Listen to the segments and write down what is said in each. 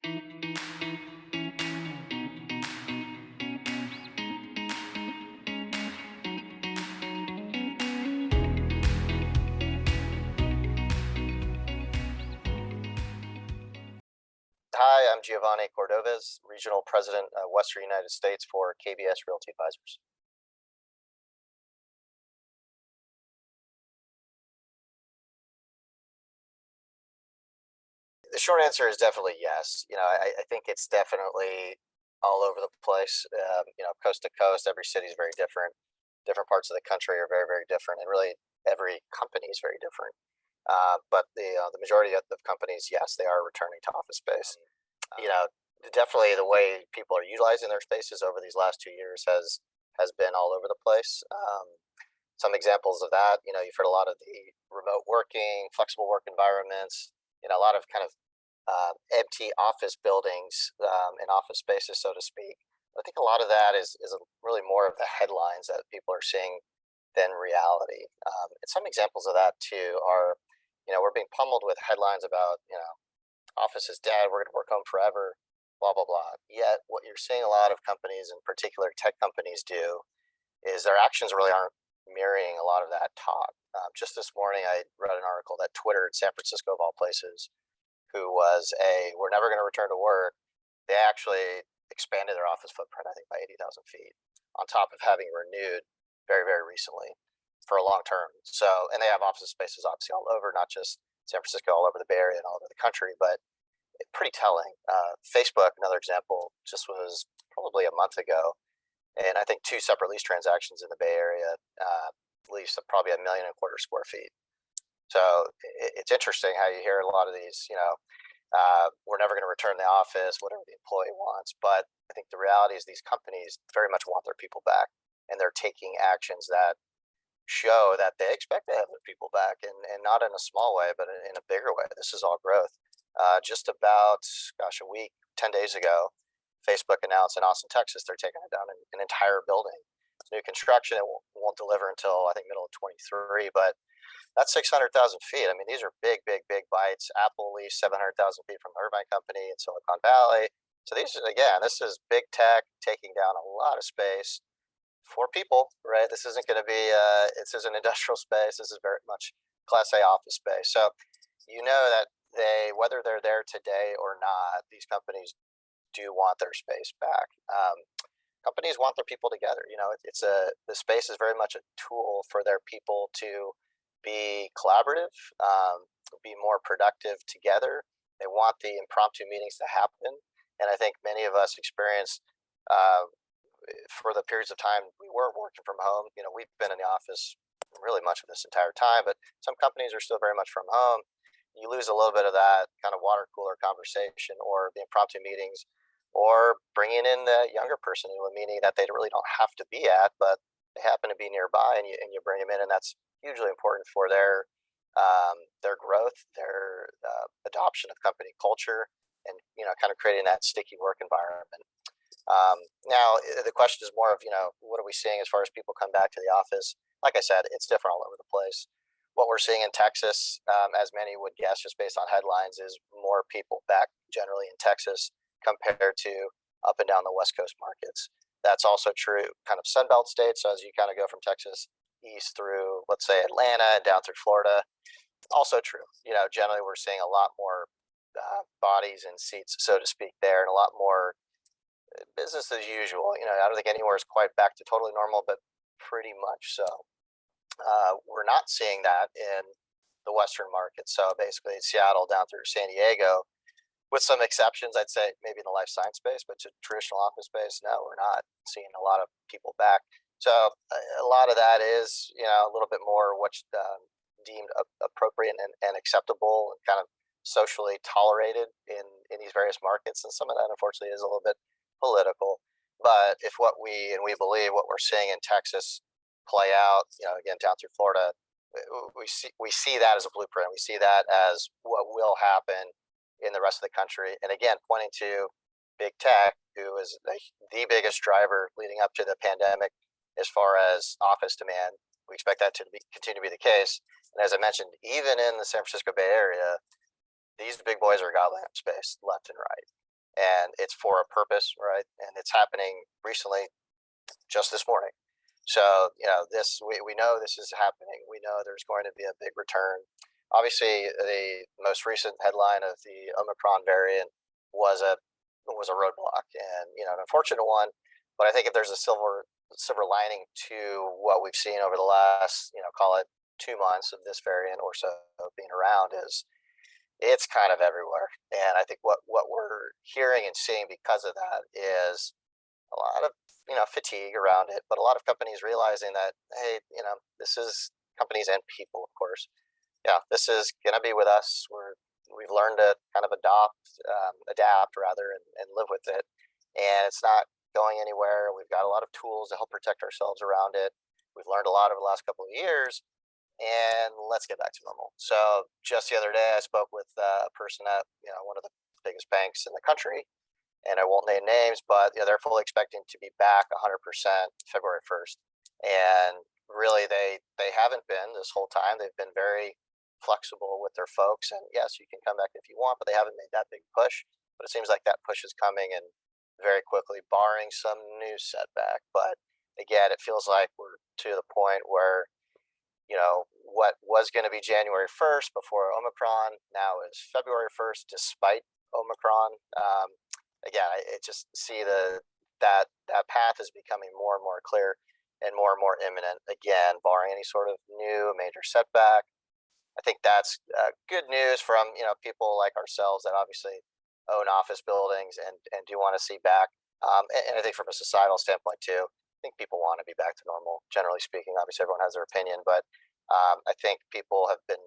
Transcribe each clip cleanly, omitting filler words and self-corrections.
Hi, I'm Giovanni Cordoves, Regional President of Western United States for KBS Realty Advisors. The short answer is definitely yes. I think it's definitely all over the place. Coast to coast, every city is very different. Different parts of the country are very, very different, and really every company is very different. But the majority of the companies, yes, they are returning to office space. You know, Definitely the way people are utilizing their spaces over these last 2 years has been all over the place. Some examples of that, you've heard a lot of the remote working, flexible work environments. A lot of kind of empty office buildings and office spaces, so to speak. I think a lot of that is really more of the headlines that people are seeing than reality. And some examples of that too are, we're being pummeled with headlines about, office is dead, we're going to work home forever, blah, blah, blah. Yet, what you're seeing a lot of companies, in particular tech companies, do is their actions really aren't mirroring a lot of that talk. Just this morning, I read an article that Twitter in San Francisco, of all places, who was we're never going to return to work, they actually expanded their office footprint, I think, by 80,000 feet, on top of having renewed very, very recently for a long term. So, and they have office spaces obviously all over, not just San Francisco, all over the Bay Area and all over the country, but pretty telling. Facebook, another example, just was probably a month ago, and I think two separate lease transactions in the Bay Area, leased probably 1.25 million square feet. So it's interesting how you hear a lot of these, we're never going to return to the office, whatever the employee wants. But I think the reality is these companies very much want their people back, and they're taking actions that show that they expect to have their people back, and not in a small way, but in a bigger way. This is all growth. Just about, gosh, a week, 10 days ago, Facebook announced in Austin, Texas, they're taking down an entire building. It's new construction. It won't deliver until, I think, middle of 23, but that's 600,000 feet. I mean, these are big, big, big bites. Apple leased 700,000 feet from the Irvine Company in Silicon Valley. So these, again, this is big tech taking down a lot of space for people, right? This isn't going to be, this is an industrial space. This is very much Class A office space. So that whether they're there today or not, these companies do want their space back. Companies want their people together. The space is very much a tool for their people to be collaborative, be more productive together. They want the impromptu meetings to happen. And I think many of us experience, for the periods of time we were working from home, we've been in the office really much of this entire time, but some companies are still very much from home. You lose a little bit of that kind of water cooler conversation or the impromptu meetings, or bringing in the younger person to a meeting that they really don't have to be at, but they happen to be nearby, and you bring them in, and that's hugely important for their growth, their adoption of company culture, and kind of creating that sticky work environment. Now, the question is more of, what are we seeing as far as people come back to the office? Like I said, it's different all over the place. What we're seeing in Texas, as many would guess just based on headlines, is more people back generally in Texas compared to up and down the West Coast markets. That's also true kind of Sunbelt states. So as you kind of go from Texas east through, let's say, Atlanta and down through Florida, also true. Generally we're seeing a lot more bodies and seats, so to speak, there, and a lot more business as usual. I don't think anywhere is quite back to totally normal, but pretty much so. We're not seeing that in the Western market. So basically Seattle down through San Diego, with some exceptions, I'd say maybe in the life science space, but to traditional office space, no, we're not seeing a lot of people back. So a lot of that is, a little bit more what's deemed appropriate and acceptable and kind of socially tolerated in these various markets. And some of that, unfortunately, is a little bit political. But if we believe what we're seeing in Texas play out, again, down through Florida, we see that as a blueprint. We see that as what will happen in the rest of the country. And again, pointing to big tech, who is the biggest driver leading up to the pandemic as far as office demand. We expect that to continue to be the case. And as I mentioned, even in the San Francisco Bay Area, these big boys are gobbling up space left and right. and it's for a purpose, right? And it's happening recently, just this morning. So, we know this is happening. We know there's going to be a big return. Obviously, the most recent headline of the Omicron variant was a roadblock, and an unfortunate one. But I think if there's a silver lining to what we've seen over the last, call it 2 months of this variant or so being around, is it's kind of everywhere. And I think what we're hearing and seeing because of that is a lot of fatigue around it, but a lot of companies realizing that, hey, this is companies and people, of course. Yeah, this is gonna be with us. We've learned to kind of adapt rather, and live with it, and it's not going anywhere. We've got a lot of tools to help protect ourselves around it. We've learned a lot over the last couple of years, and let's get back to normal. So just the other day, I spoke with a person at one of the biggest banks in the country, and I won't name names, but they're fully expecting to be back 100% February 1st. And really, they haven't been this whole time. They've been very flexible with their folks, and yes, you can come back if you want, but they haven't made that big push. But it seems like that push is coming, and very quickly, barring some new setback. But again, it feels like we're to the point where what was going to be January 1st before Omicron now is February 1st, despite Omicron. Again, I just see that path is becoming more and more clear and more imminent. Again, barring any sort of new major setback, I think that's good news from people like ourselves that obviously own office buildings and do want to see back. And I think from a societal standpoint too, I think people want to be back to normal. Generally speaking, obviously everyone has their opinion, but I think people have been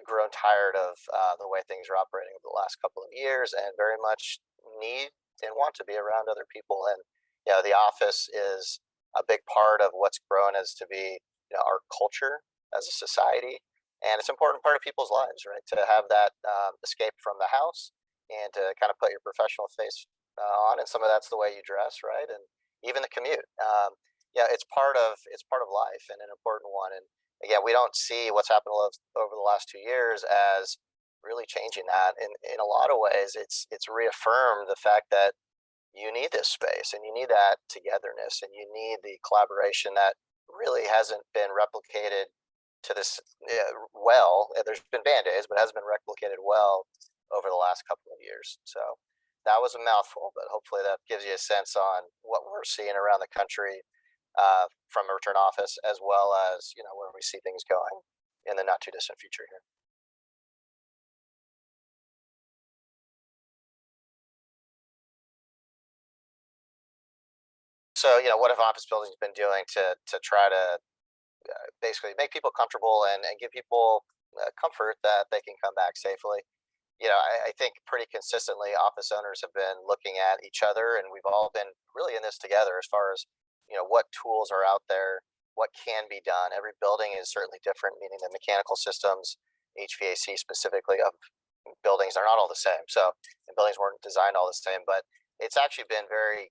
grown tired of the way things are operating over the last couple of years, and very much need and want to be around other people. And the office is a big part of what's grown as to be our culture as a society, and it's an important part of people's lives, right? To have that escape from the house and to kind of put your professional face on, and some of that's the way you dress, right? And even the commute. Yeah, it's part of life, and an important one. And again, we don't see what's happened over the last 2 years as really changing that. In a lot of ways, it's reaffirmed the fact that you need this space, and you need that togetherness, and you need the collaboration that really hasn't been replicated to this well. There's been band-aids, but it hasn't been replicated well over the last couple of years. So that was a mouthful, but hopefully that gives you a sense on what we're seeing around the country from a return office, as well as where we see things going in the not too distant future here. So what have office buildings been doing to try to basically make people comfortable, and give people comfort that they can come back safely? I think pretty consistently office owners have been looking at each other, and we've all been really in this together as far as what tools are out there, what can be done. Every building is certainly different, meaning the mechanical systems, HVAC specifically of buildings are not all the same. So, and buildings weren't designed all the same, but it's actually been very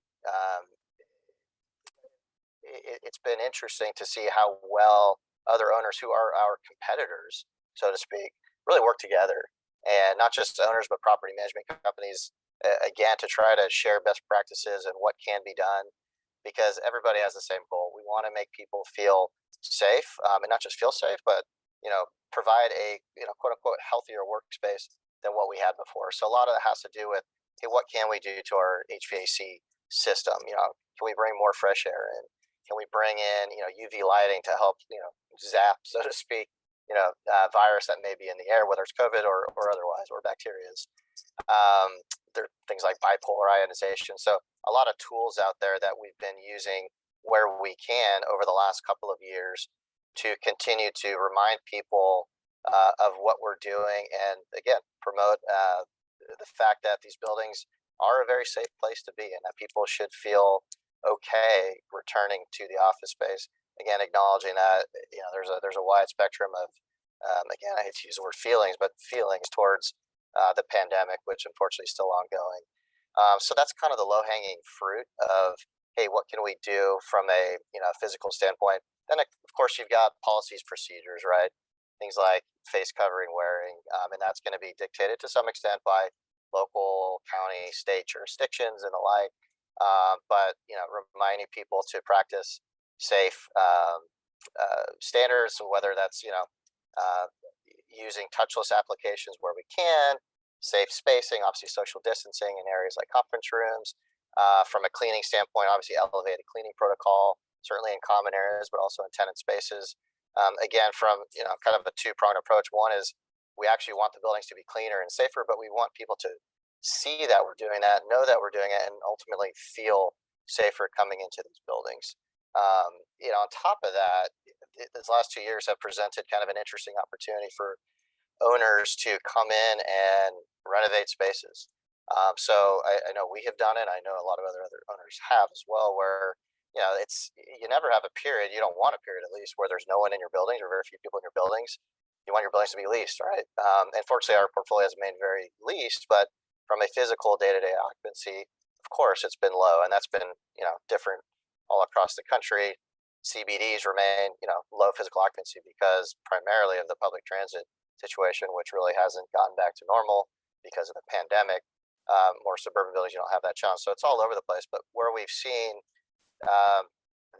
it's been interesting to see how well other owners who are our competitors, so to speak, really work together, and not just owners but property management companies, again, to try to share best practices and what can be done, because everybody has the same goal. We want to make people feel safe, and not just feel safe, but provide a quote unquote healthier workspace than what we had before. So a lot of that has to do with, hey, what can we do to our HVAC system? Can we bring more fresh air in? Can we bring in UV lighting to help zap, so to speak, virus that may be in the air, whether it's COVID or otherwise, or bacterias. There are things like bipolar ionization. So a lot of tools out there that we've been using where we can over the last couple of years to continue to remind people of what we're doing, and again, promote the fact that these buildings are a very safe place to be, and that people should feel okay returning to the office space. Again, acknowledging that there's a wide spectrum of again, I hate to use the word feelings, but feelings towards the pandemic, which unfortunately is still ongoing. So that's kind of the low hanging fruit of, hey, what can we do from a physical standpoint? Then of course you've got policies, procedures, right? Things like face covering wearing, and that's going to be dictated to some extent by local, county, state jurisdictions and the like. But reminding people to practice safe standards, whether that's uh, using touchless applications where we can, safe spacing, obviously social distancing in areas like conference rooms. From a cleaning standpoint, obviously elevated cleaning protocol, certainly in common areas, but also in tenant spaces. Again, from kind of a two-pronged approach. One is we actually want the buildings to be cleaner and safer, but we want people to see that we're doing that, know that we're doing it, and ultimately feel safer coming into these buildings. On top of that, these last 2 years have presented kind of an interesting opportunity for owners to come in and renovate spaces. So I know we have done it. I know a lot of other owners have as well, where it's you never have a period. You don't want a period, at least, where there's no one in your buildings or very few people in your buildings. You want your buildings to be leased, right? And fortunately, our portfolio has remained very leased, but from a physical day-to-day occupancy, of course, it's been low, and that's been different all across the country. CBDs remain low physical occupancy because primarily of the public transit situation, which really hasn't gotten back to normal because of the pandemic. More suburban buildings, you don't have that challenge. So it's all over the place. But where we've seen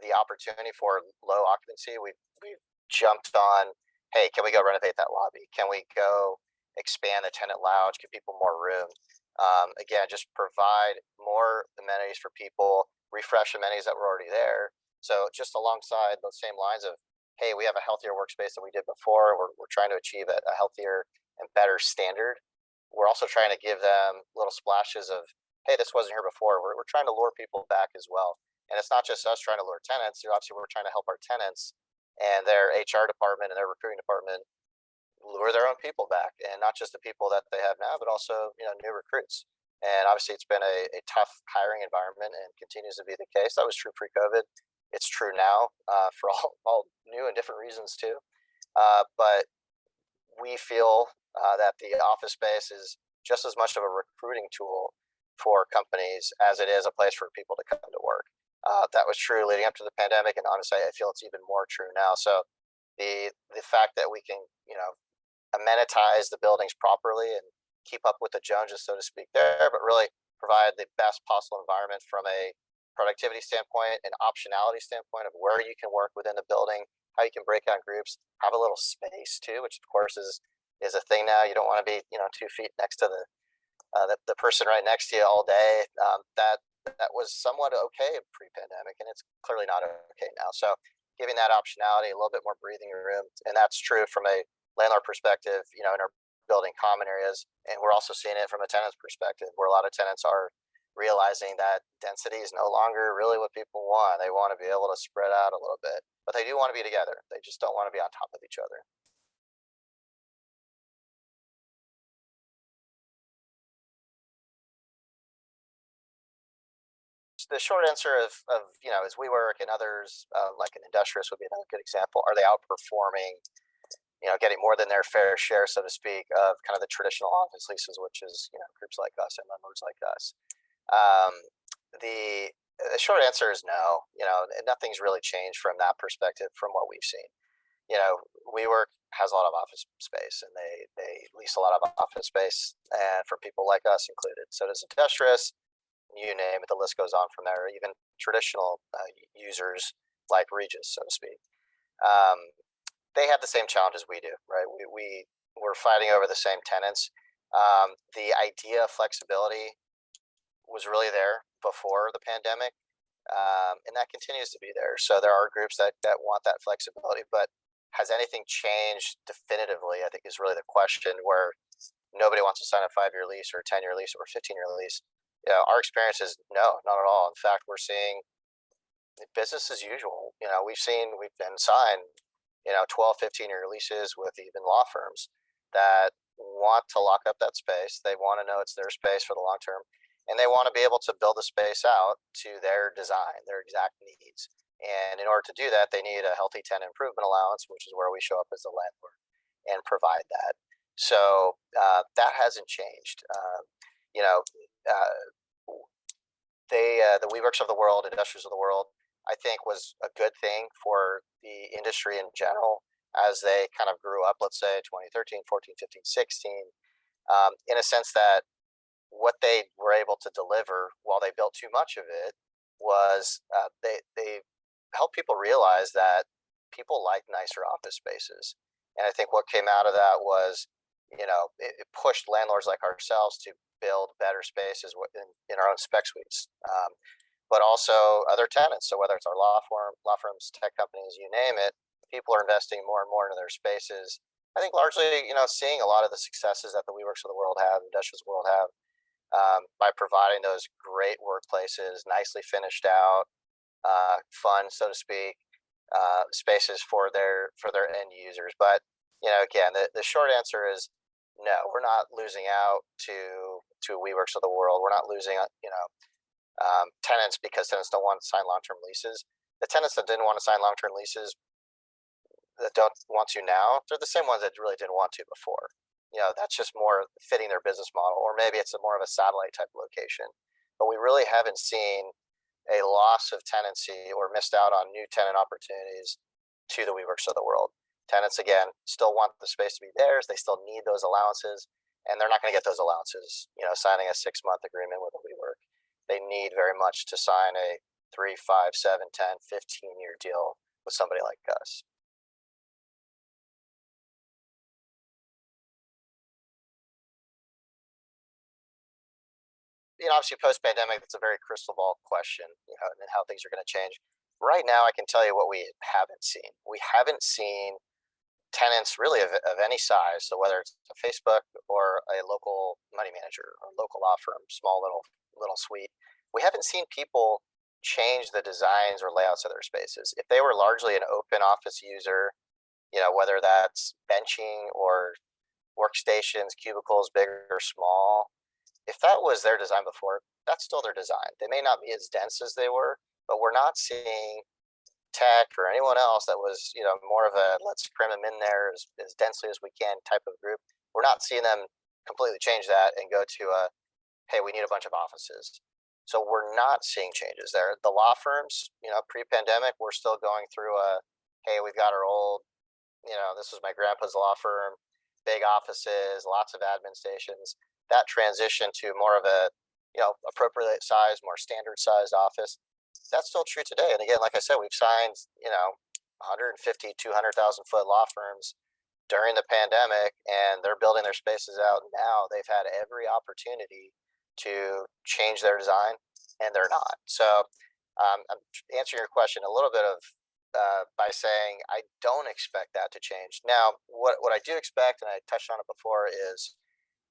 the opportunity for low occupancy, we've jumped on, hey, can we go renovate that lobby? Can we go expand the tenant lounge, give people more room? Again, just provide more amenities for people, refresh amenities that were already there. So just alongside those same lines of, hey, we have a healthier workspace than we did before. We're trying to achieve a healthier and better standard. We're also trying to give them little splashes of, hey, this wasn't here before. We're trying to lure people back as well. And it's not just us trying to lure tenants. Obviously, we're trying to help our tenants and their HR department and their recruiting department lure their own people back, and not just the people that they have now, but also new recruits. And obviously, it's been a tough hiring environment and continues to be the case. That was true pre-COVID. It's true now for all new and different reasons too. But we feel that the office space is just as much of a recruiting tool for companies as it is a place for people to come to work. That was true leading up to the pandemic, and honestly, I feel it's even more true now. So the fact that we can amenitize the buildings properly and keep up with the Joneses, so to speak, there, but really provide the best possible environment from a productivity standpoint and optionality standpoint of where you can work within the building, how you can break out groups, have a little space too, which of course is a thing now. You don't want to be 2 feet next to the person right next to you all day. That was somewhat okay pre-pandemic, and it's clearly not okay now. So giving that optionality, a little bit more breathing room, and that's true from a landlord perspective, in our building common areas, and we're also seeing it from a tenant's perspective, where a lot of tenants are realizing that density is no longer really what people want. They want to be able to spread out a little bit, but they do want to be together. They just don't want to be on top of each other. The short answer of as we work and others, like an industrious would be another good example. Are they outperforming, getting more than their fair share, so to speak, of kind of the traditional office leases, which is groups like us and landlords like us? Um, the short answer is no. Nothing's really changed from that perspective from what we've seen. WeWork has a lot of office space, and they lease a lot of office space, and for people like us included. So does Industrious, you name it. The list goes on from there. Even traditional users like Regis, so to speak. Um, they have the same challenges we do, right? We're fighting over the same tenants. The idea of flexibility was really there before the pandemic, and that continues to be there. So there are groups that want that flexibility, but has anything changed definitively? I think is really the question. Where nobody wants to sign a 5-year lease or a 10-year lease or a 15-year lease. Our experience is no, not at all. In fact, we're seeing business as usual. We've been signed 12, 15-year leases with even law firms that want to lock up that space. They want to know it's their space for the long term, and they want to be able to build the space out to their design, their exact needs. And in order to do that, they need a healthy tenant improvement allowance, which is where we show up as a landlord and provide that. So that hasn't changed. You know, uh, the WeWorks of the world, Industrials of the world, I think was a good thing for the industry in general as they kind of grew up, let's say 2013, 14, 15, 16, in a sense that what they were able to deliver while they built too much of it was they helped people realize that people like nicer office spaces. And I think what came out of that was, it pushed landlords like ourselves to build better spaces in our own spec suites, but also other tenants. So whether it's our law firms, tech companies, you name it, people are investing more and more into their spaces. I think largely, seeing a lot of the successes that the WeWorks of the world have, Industrials of the world have, by providing those great workplaces, nicely finished out, fun, so to speak, spaces for their end users. But again, the short answer is no. We're not losing out to WeWorks of the world. We're not losing tenants because tenants don't want to sign long-term leases. The tenants that didn't want to sign long-term leases that don't want to now, they're the same ones that really didn't want to before. That's just more fitting their business model, or maybe it's more of a satellite type location. But we really haven't seen a loss of tenancy or missed out on new tenant opportunities to the WeWorks of the world. Tenants, again, still want the space to be theirs. They still need those allowances, and they're not going to get those allowances, signing a 6-month agreement with a WeWork. They need very much to sign a 3, 5, 7, 10, 15-year deal with somebody like us. Obviously post-pandemic, it's a very crystal ball question, and how things are going to change. Right now, I can tell you what we haven't seen. We haven't seen tenants really of any size. So whether it's a Facebook or a local money manager or local law firm, small little suite, we haven't seen people change the designs or layouts of their spaces. If they were largely an open office user, whether that's benching or workstations, cubicles, big or small, if that was their design before, that's still their design. They may not be as dense as they were, but we're not seeing tech or anyone else that was, more of a let's cram them in there as densely as we can type of group. We're not seeing them completely change that and go to a, hey, we need a bunch of offices. So we're not seeing changes there. The law firms, pre-pandemic, we're still going through a, hey, we've got our old, this was my grandpa's law firm, big offices, lots of admin stations. That transition to more of a, appropriate size, more standard sized office, that's still true today. And again, like I said, we've signed, 150, 200,000 foot law firms during the pandemic, and they're building their spaces out now. They've had every opportunity to change their design, and they're not. So I'm answering your question a little bit of by saying I don't expect that to change. Now, what I do expect, and I touched on it before, is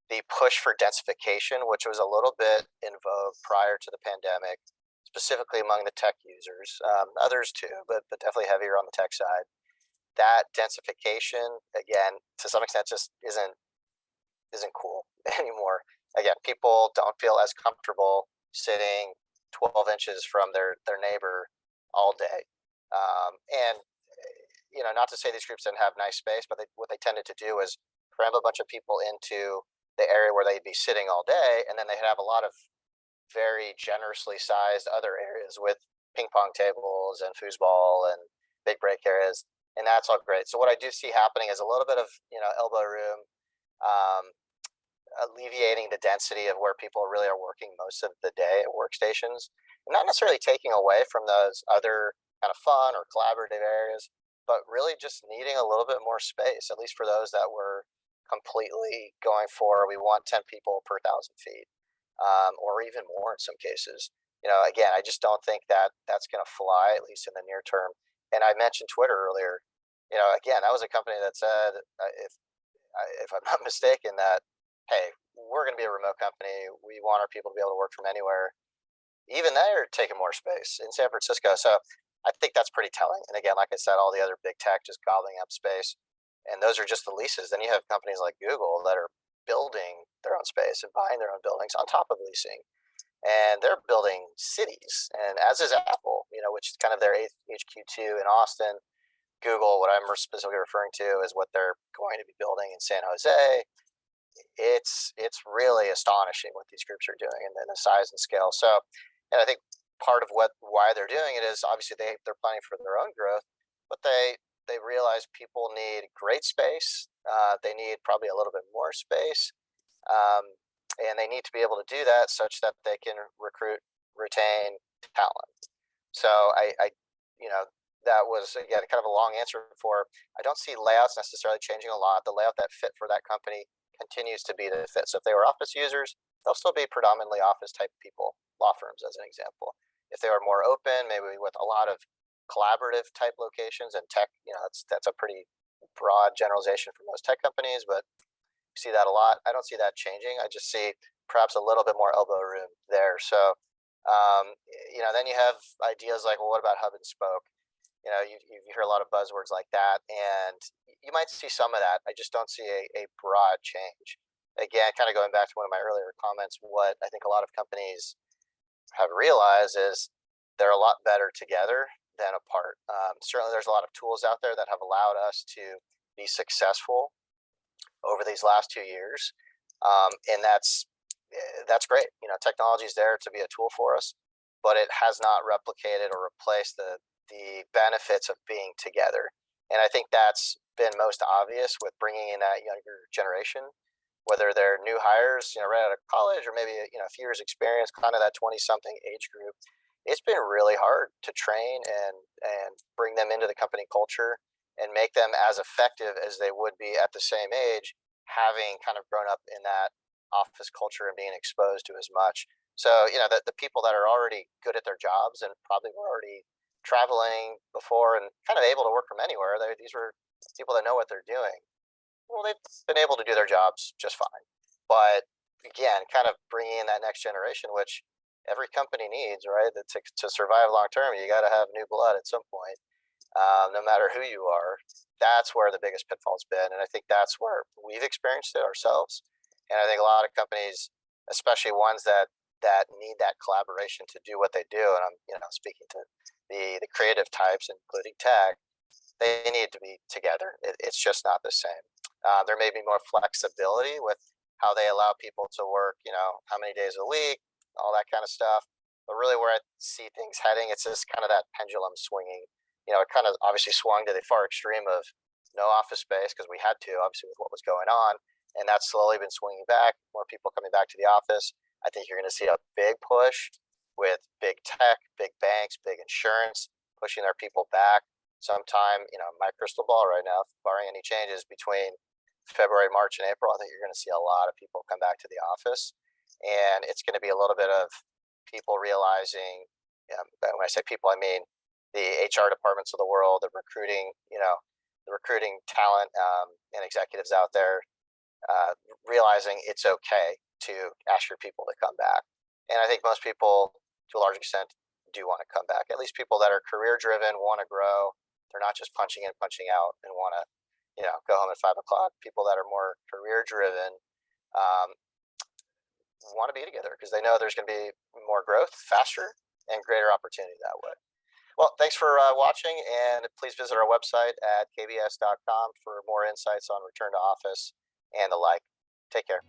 the push for densification, which was a little bit in vogue prior to the pandemic, specifically among the tech users, others too, but definitely heavier on the tech side. That densification, again, to some extent, just isn't cool anymore. Again, people don't feel as comfortable sitting 12 inches from their neighbor all day, and not to say these groups didn't have nice space, but what they tended to do is cram a bunch of people into the area where they'd be sitting all day, and then they'd have a lot of very generously sized other areas with ping pong tables and foosball and big break areas, and that's all great. So what I do see happening is a little bit of elbow room, um, alleviating the density of where people really are working most of the day at workstations, and not necessarily taking away from those other kind of fun or collaborative areas, but really just needing a little bit more space, at least for those that were completely going for, we want 10 people per 1,000 feet, or even more in some cases. Again, I just don't think that that's going to fly, at least in the near term. And I mentioned Twitter earlier. Again, that was a company that said, if I'm not mistaken, that, hey, we're going to be a remote company. We want our people to be able to work from anywhere. Even they're taking more space in San Francisco. So I think that's pretty telling. And again, like I said, all the other big tech just gobbling up space. And those are just the leases. Then you have companies like Google that are building their own space and buying their own buildings on top of leasing. And they're building cities. And as is Apple, which is kind of their HQ2 in Austin. Google, what I'm specifically referring to, is what they're going to be building in San Jose. It's really astonishing what these groups are doing, and then the size and scale. So, and I think part of why they're doing it is obviously they're planning for their own growth, but they realize people need great space. They need probably a little bit more space, um, and they need to be able to do that such that they can recruit, retain talent. So you know, that was again kind of a long answer for. I don't see layouts necessarily changing a lot. The layout that fit for that company continues to be the fit. So if they were office users, they'll still be predominantly office type people, law firms as an example. If they were more open, maybe with a lot of collaborative type locations and tech, that's a pretty broad generalization for most tech companies, but you see that a lot. I don't see that changing. I just see perhaps a little bit more elbow room there. So, then you have ideas like, well, what about hub and spoke? You hear a lot of buzzwords like that, and you might see some of that. I just don't see a broad change. Again, kind of going back to one of my earlier comments, what I think a lot of companies have realized is they're a lot better together than apart. Certainly, there's a lot of tools out there that have allowed us to be successful over these last 2 years, and that's great. Technology is there to be a tool for us, but it has not replicated or replaced the benefits of being together. And I think that's been most obvious with bringing in that younger generation, whether they're new hires, right out of college, or maybe a few years experience, kind of that 20-something age group. It's been really hard to train and bring them into the company culture and make them as effective as they would be at the same age, having kind of grown up in that office culture and being exposed to as much. So, the people that are already good at their jobs and probably were already traveling before and kind of able to work from anywhere, these were people that know what they're doing. Well, they've been able to do their jobs just fine. But again, kind of bringing in that next generation, which every company needs, right? To survive long term, you got to have new blood at some point, no matter who you are. That's where the biggest pitfall's been, and I think that's where we've experienced it ourselves. And I think a lot of companies, especially ones that need that collaboration to do what they do, and I'm speaking to the creative types, including tech, they need to be together. It's just not the same. There may be more flexibility with how they allow people to work, how many days a week, all that kind of stuff. But really, where I see things heading, it's just kind of that pendulum swinging. It kind of obviously swung to the far extreme of no office space because we had to, obviously, with what was going on. And that's slowly been swinging back, more people coming back to the office. I think you're going to see a big push with big tech, big banks, big insurance pushing their people back sometime, my crystal ball right now, barring any changes between February, March, and April. I think you're going to see a lot of people come back to the office. And it's going to be a little bit of people realizing, when I say people, I mean the HR departments of the world, the recruiting talent and executives out there, realizing it's okay to ask your people to come back. And I think most people, to a large extent, do want to come back. At least people that are career driven, want to grow. They're not just punching in, punching out, and want to, go home at 5 o'clock. People that are more career driven want to be together because they know there's going to be more growth faster and greater opportunity that way. Well, thanks for watching, and please visit our website at kbs.com for more insights on return to office and the like. Take care.